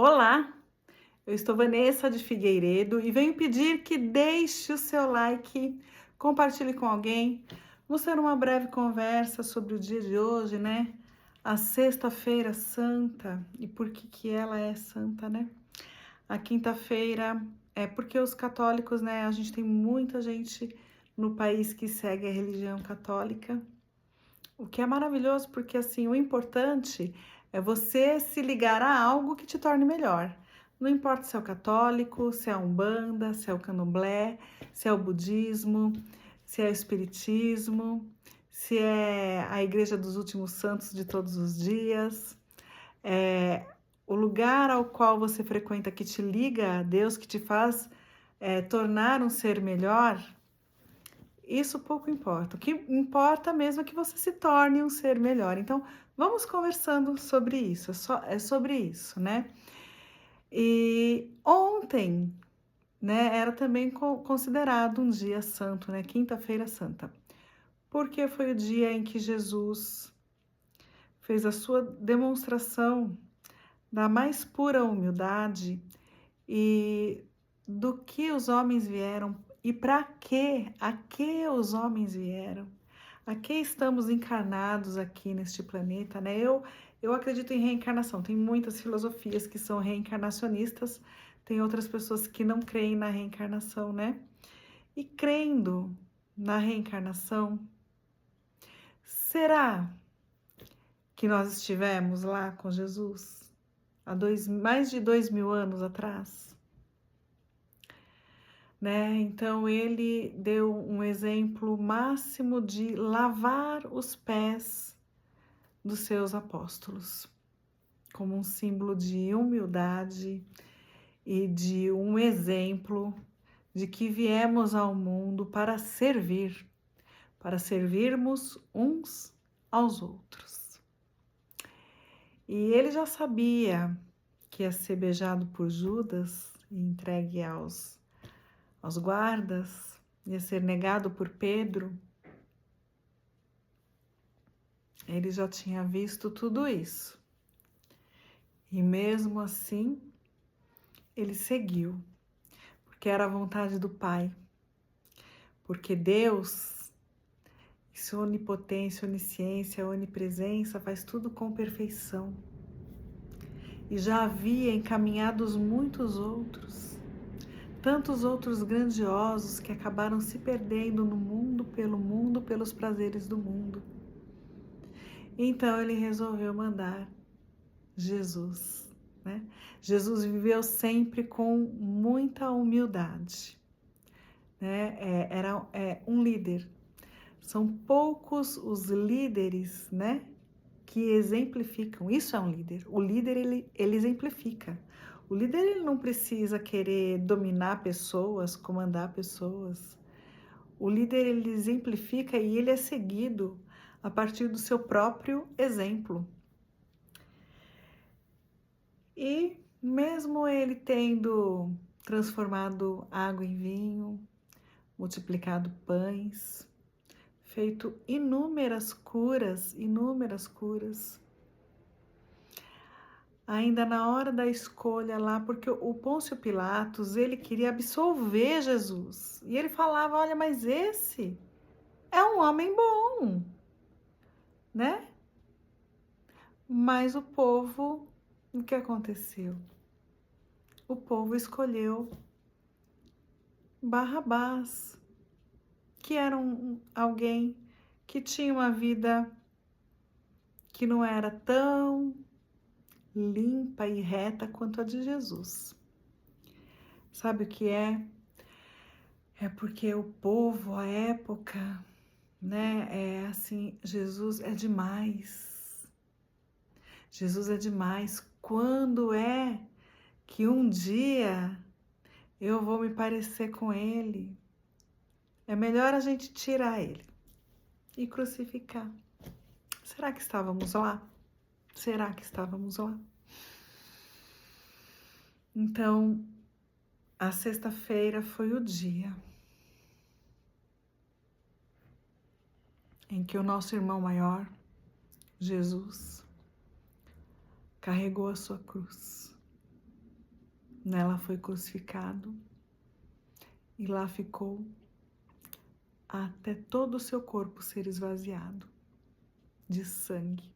Olá, eu estou Vanessa de Figueiredo e venho pedir que deixe o seu like, compartilhe com alguém. Vamos ter uma breve conversa sobre o dia de hoje, né? A Sexta-feira Santa e por que ela é santa, né? A quinta-feira é porque os católicos, né? A gente tem muita gente no país que segue a religião católica, o que é maravilhoso porque assim, o importante é você se ligar a algo que te torne melhor. Não importa se é o católico, se é a Umbanda, se é o Candomblé, se é o budismo, se é o espiritismo, se é a Igreja dos Últimos Santos de todos os dias. É, o lugar ao qual você frequenta que te liga a Deus, que te faz tornar um ser melhor, isso pouco importa. O que importa mesmo é que você se torne um ser melhor. Então, vamos conversando sobre isso. É sobre isso, né? E ontem, né, era também considerado um dia santo, né? Quinta-feira Santa. Porque foi o dia em que Jesus fez a sua demonstração da mais pura humildade e do que os homens vieram e para quê? A que os homens vieram? A que estamos encarnados aqui neste planeta, né? Eu acredito em reencarnação. Tem muitas filosofias que são reencarnacionistas, tem outras pessoas que não creem na reencarnação, né? E crendo na reencarnação, será que nós estivemos lá com Jesus há mais de 2000 anos atrás? Né? Então ele deu um exemplo máximo de lavar os pés dos seus apóstolos, como um símbolo de humildade e de um exemplo de que viemos ao mundo para servir, para servirmos uns aos outros. E ele já sabia que ia ser beijado por Judas e entregue aos guardas, ia ser negado por Pedro. Ele já tinha visto tudo isso. E mesmo assim, ele seguiu, porque era a vontade do Pai. Porque Deus, sua onipotência, onisciência, onipresença, faz tudo com perfeição. E já havia encaminhados muitos outros, tantos outros grandiosos que acabaram se perdendo no mundo, pelos prazeres do mundo. Então ele resolveu mandar Jesus, né? Jesus viveu sempre com muita humildade, né? Era um líder. São poucos os líderes, né, que exemplificam. Isso é um líder. O líder, ele exemplifica. O líder, ele não precisa querer dominar pessoas, comandar pessoas. O líder, ele exemplifica e ele é seguido a partir do seu próprio exemplo. E mesmo ele tendo transformado água em vinho, multiplicado pães, feito inúmeras curas, ainda na hora da escolha lá, porque o Pôncio Pilatos, ele queria absolver Jesus, e ele falava, olha, mas esse é um homem bom, né? Mas o povo, o que aconteceu? O povo escolheu Barrabás, que era alguém que tinha uma vida que não era tão limpa e reta quanto a de Jesus. Sabe o que é? É porque o povo, a época, né, é assim, Jesus é demais. Jesus é demais. Quando é que um dia eu vou me parecer com ele? É melhor a gente tirar ele e crucificar. Será que estávamos lá? Será que estávamos lá? Então, a sexta-feira foi o dia em que o nosso irmão maior, Jesus, carregou a sua cruz. Nela foi crucificado e lá ficou até todo o seu corpo ser esvaziado de sangue.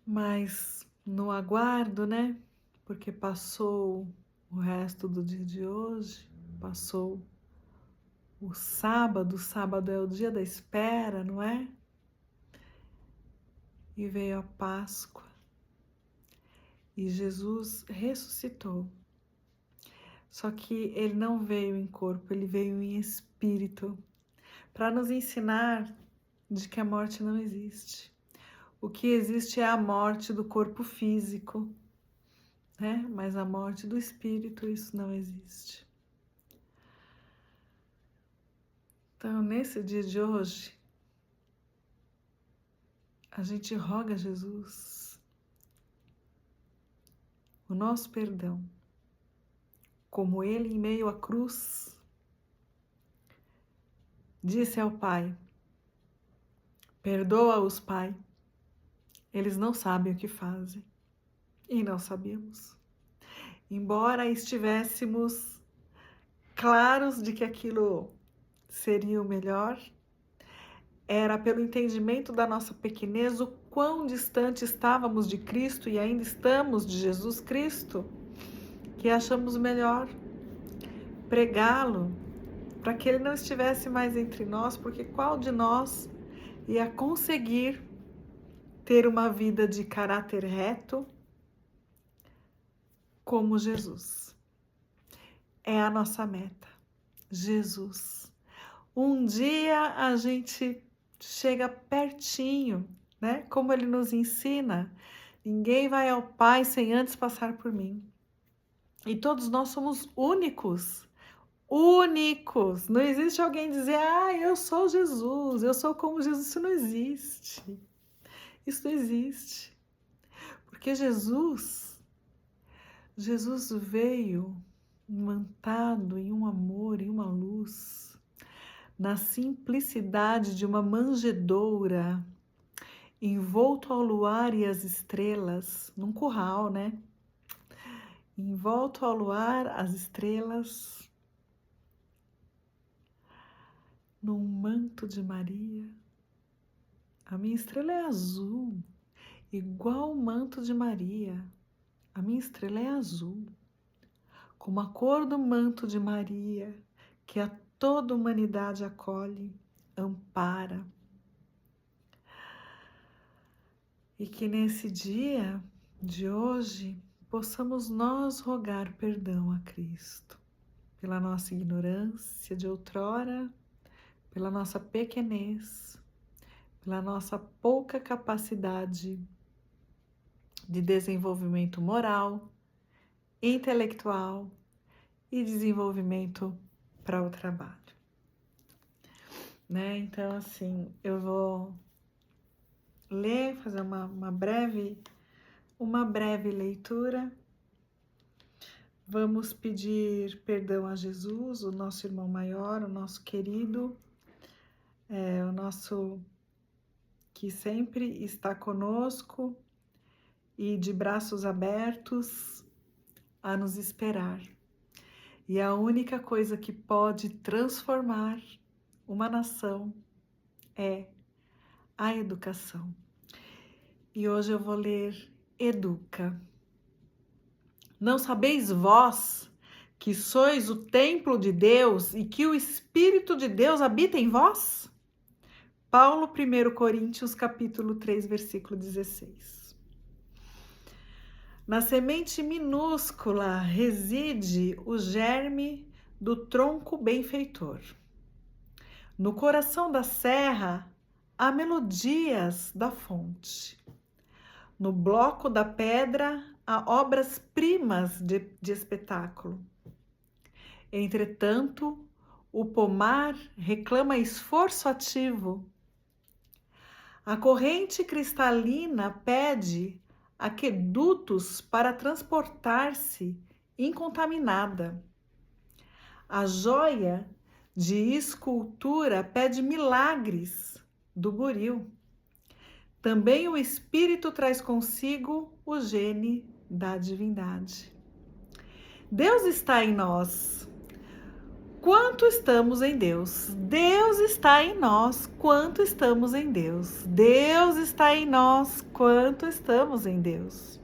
Mas no aguardo, né? Porque passou o resto do dia de hoje, passou o sábado é o dia da espera, não é? E veio a Páscoa e Jesus ressuscitou. Só que ele não veio em corpo, ele veio em espírito, para nos ensinar de que a morte não existe. O que existe é a morte do corpo físico, né? Mas a morte do espírito, isso não existe. Então, nesse dia de hoje, a gente roga a Jesus o nosso perdão, como ele em meio à cruz disse ao Pai: perdoa-os, Pai, eles não sabem o que fazem. E não sabíamos. Embora estivéssemos claros de que aquilo seria o melhor, era pelo entendimento da nossa pequenez o quão distante estávamos de Cristo e ainda estamos de Jesus Cristo, que achamos melhor pregá-lo para que ele não estivesse mais entre nós, porque qual de nós ia conseguir ter uma vida de caráter reto como Jesus? É a nossa meta, Jesus. Um dia a gente chega pertinho, né? Como ele nos ensina, ninguém vai ao Pai sem antes passar por mim. E todos nós somos únicos, únicos. Não existe alguém dizer, eu sou Jesus, eu sou como Jesus. Isso não existe. Isso não existe. Porque Jesus veio mantado em um amor, em uma luz, na simplicidade de uma manjedoura, envolto ao luar e às estrelas, num curral, né? Envolto ao luar, às estrelas, num manto de Maria. A minha estrela é azul, igual o manto de Maria. A minha estrela é azul, como a cor do manto de Maria, que a toda a humanidade acolhe, ampara. E que nesse dia de hoje possamos nós rogar perdão a Cristo pela nossa ignorância de outrora, pela nossa pequenez, pela nossa pouca capacidade de desenvolvimento moral, intelectual e desenvolvimento para o trabalho. Né? Então, assim, eu vou ler, fazer uma breve leitura. Vamos pedir perdão a Jesus, o nosso irmão maior, o nosso querido, o nosso que sempre está conosco e de braços abertos a nos esperar. E a única coisa que pode transformar uma nação é a educação. E hoje eu vou ler Educa. Não sabeis vós que sois o templo de Deus e que o Espírito de Deus habita em vós? Paulo, 1 Coríntios, capítulo 3, versículo 16. Na semente minúscula reside o germe do tronco benfeitor. No coração da serra há melodias da fonte. No bloco da pedra há obras-primas de espetáculo. Entretanto, o pomar reclama esforço ativo. A corrente cristalina pede aquedutos para transportar-se incontaminada. A joia de escultura pede milagres do buril. também o Espírito traz consigo o gene da divindade. Deus está em nós. Quanto estamos em Deus? Deus está em nós. Quanto estamos em Deus? Deus está em nós. Quanto estamos em Deus?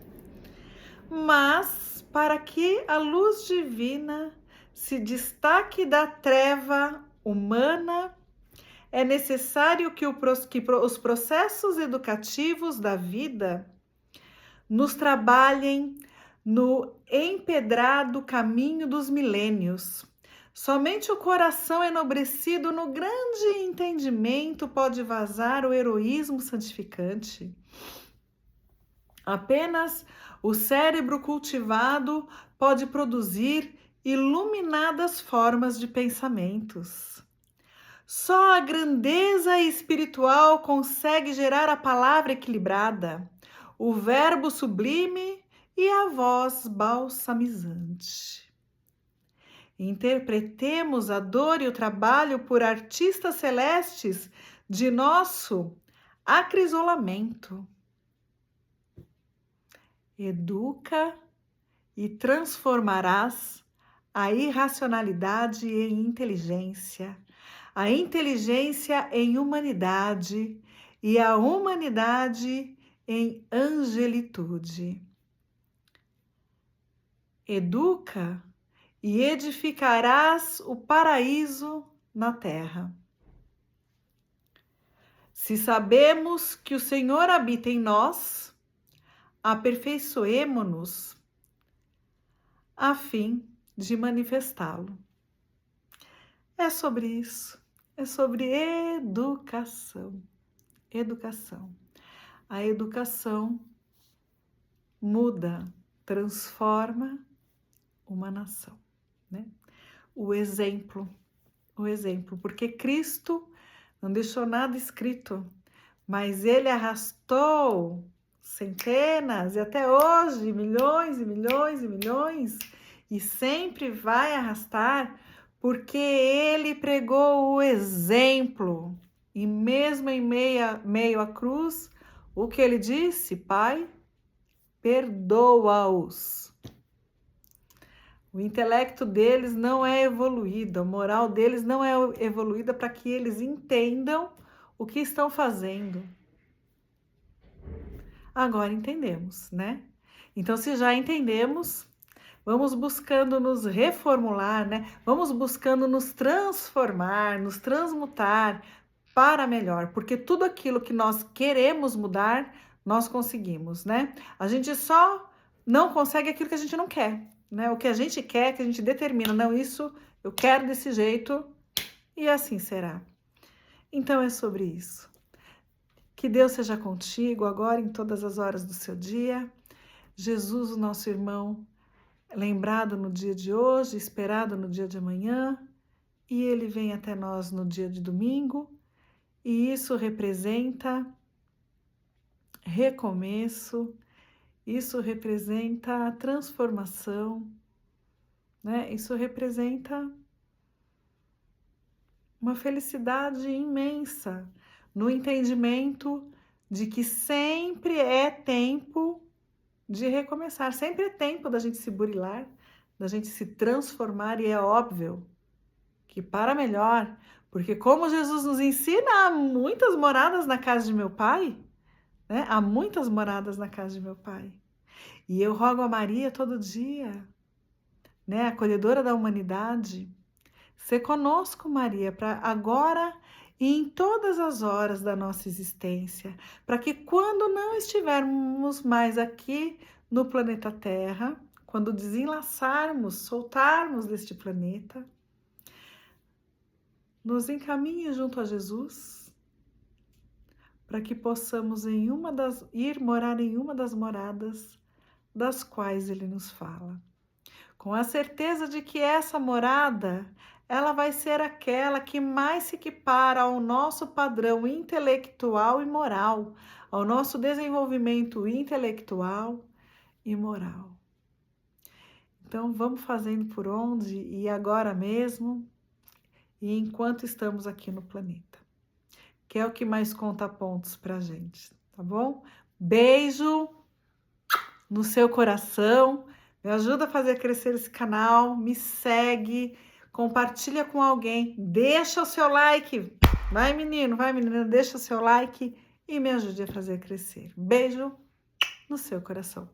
Mas, para que a luz divina se destaque da treva humana, é necessário que os processos educativos da vida nos trabalhem no empedrado caminho dos milênios. Somente o coração enobrecido no grande entendimento pode vazar o heroísmo santificante. Apenas o cérebro cultivado pode produzir iluminadas formas de pensamentos. Só a grandeza espiritual consegue gerar a palavra equilibrada, o verbo sublime e a voz balsamizante. Interpretemos a dor e o trabalho por artistas celestes de nosso acrisolamento. Educa e transformarás a irracionalidade em inteligência, a inteligência em humanidade e a humanidade em angelitude. Educa e edificarás o paraíso na terra. Se sabemos que o Senhor habita em nós, aperfeiçoemo-nos a fim de manifestá-lo. É sobre isso, é sobre educação. Educação. A educação muda, transforma uma nação, né? O exemplo, porque Cristo não deixou nada escrito, mas ele arrastou centenas e até hoje milhões e milhões e milhões, e sempre vai arrastar, porque ele pregou o exemplo. E mesmo em meio à cruz, o que ele disse? Pai, perdoa-os. O intelecto deles não é evoluído, a moral deles não é evoluída para que eles entendam o que estão fazendo. Agora entendemos, né? Então, se já entendemos, vamos buscando nos reformular, né? Vamos buscando nos transformar, nos transmutar para melhor, porque tudo aquilo que nós queremos mudar, nós conseguimos, né? A gente só não consegue aquilo que a gente não quer, né? O que a gente quer, que a gente determina, não, isso eu quero desse jeito e assim será. Então é sobre isso. Que Deus seja contigo agora em todas as horas do seu dia. Jesus, o nosso irmão, lembrado no dia de hoje, esperado no dia de amanhã, e ele vem até nós no dia de domingo, e isso representa recomeço, isso representa a transformação, né? Isso representa uma felicidade imensa no entendimento de que sempre é tempo de recomeçar, sempre é tempo da gente se burilar, da gente se transformar, e é óbvio que para melhor, porque como Jesus nos ensina, há muitas moradas na casa de meu Pai, né? Há muitas moradas na casa de meu Pai. E eu rogo a Maria todo dia, né? Acolhedora da humanidade, ser conosco, Maria, para agora e em todas as horas da nossa existência, para que quando não estivermos mais aqui no planeta Terra, quando desenlaçarmos, soltarmos deste planeta, nos encaminhe junto a Jesus, para que possamos ir morar em uma das moradas das quais ele nos fala. Com a certeza de que essa morada, ela vai ser aquela que mais se equipara ao nosso padrão intelectual e moral, ao nosso desenvolvimento intelectual e moral. Então, vamos fazendo por onde e agora mesmo, e enquanto estamos aqui no planeta, que é o que mais conta pontos para a gente, tá bom? Beijo no seu coração, me ajuda a fazer crescer esse canal, me segue, compartilha com alguém, deixa o seu like, vai menina, deixa o seu like e me ajude a fazer crescer. Beijo no seu coração.